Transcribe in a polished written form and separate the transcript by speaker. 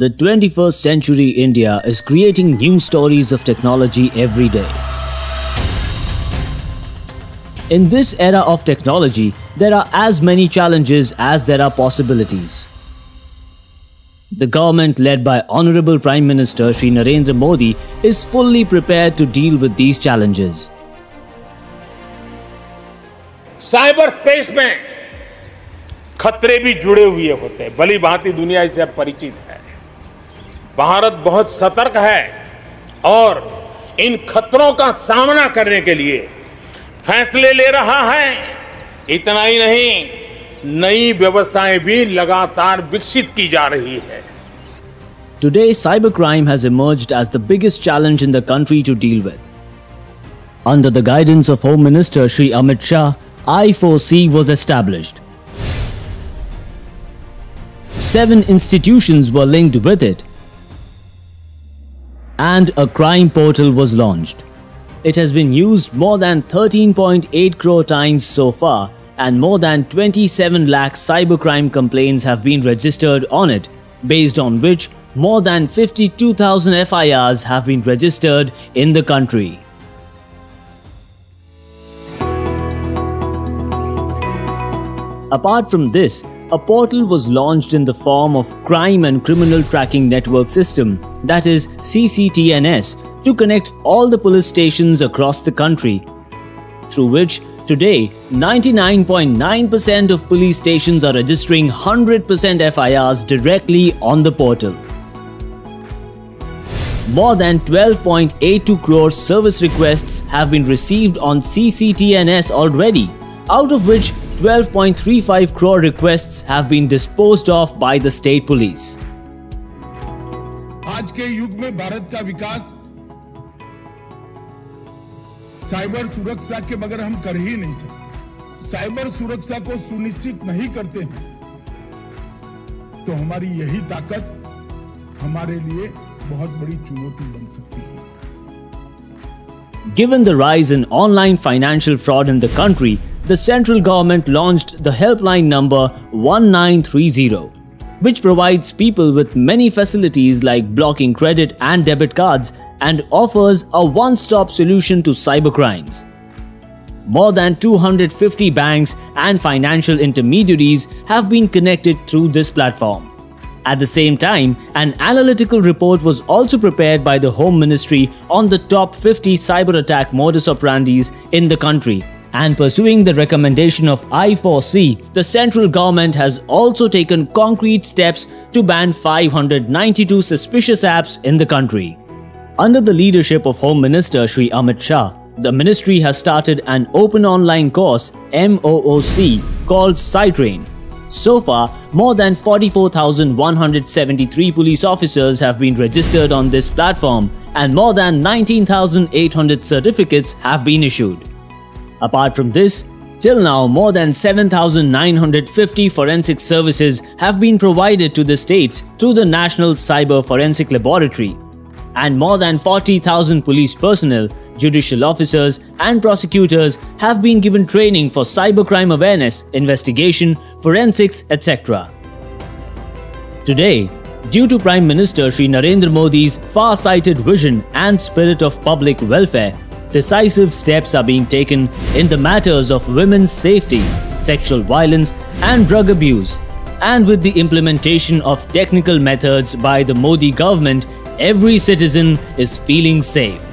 Speaker 1: The 21st century India is creating new stories of technology every day. In this era of technology, there are as many challenges as there are possibilities. The government led by Honorable Prime Minister Shri Narendra Modi is fully prepared to deal with these challenges.
Speaker 2: Cyber space में खतरे भी जुड़े हुए होते हैं, भली भांति दुनिया इससे परिचित है। भारत बहुत सतर्क है और इन खतरों का सामना करने के लिए फैसले ले रहा है। इतना ही नहीं, नई व्यवस्थाएं भी लगातार विकसित की जा रही है।
Speaker 1: Today, cybercrime has emerged as the biggest challenge in the country to deal with. Under the guidance of Home Minister Shri Amit Shah, I4C was established. 7 institutions were linked with it, and a crime portal was launched. It has been used more than 13.8 crore times so far, and more than 27 lakh cybercrime complaints have been registered on it, based on which more than 52,000 FIRs have been registered in the country. Apart from this, a portal was launched in the form of Crime and Criminal Tracking Network System, that is CCTNS, to connect all the police stations across the country, through which today 99.9% of police stations are registering 100% FIRs directly on the portal. More than 12.82 crore service requests have been received on CCTNS already, out of which 12.35 crore requests have been disposed of by the state police.
Speaker 3: आज के युग में भारत का विकास cyber सुरक्षा के बगैर हम कर ही नहीं सकते। साइबर सुरक्षा को सुनिश्चित नहीं करते हैं तो हमारी यही ताकत हमारे लिए बहुत बड़ी चुनौती बन सकती है।
Speaker 1: Given the rise in online financial fraud in the country, the central government launched the helpline number 1930, which provides people with many facilities like blocking credit and debit cards and offers a one-stop solution to cybercrimes. More than 250 banks and financial intermediaries have been connected through this platform. At the same time, an analytical report was also prepared by the Home Ministry on the top 50 cyber attack modus operandis in the country. And pursuing the recommendation of I4C, the central government has also taken concrete steps to ban 592 suspicious apps in the country. Under the leadership of Home Minister Shri Amit Shah, the ministry has started an open online course MOOC called CyTrain. So far, more than 44,173 police officers have been registered on this platform and more than 19,800 certificates have been issued. Apart from this, till now more than 7,950 forensic services have been provided to the states through the National Cyber Forensic Laboratory, and more than 40,000 police personnel, judicial officers and prosecutors have been given training for cybercrime awareness, investigation, forensics, etc. Today, due to Prime Minister Shri Narendra Modi's far-sighted vision and spirit of public welfare, decisive steps are being taken in the matters of women's safety, sexual violence and drug abuse. And with the implementation of technical methods by the Modi government, every citizen is feeling safe.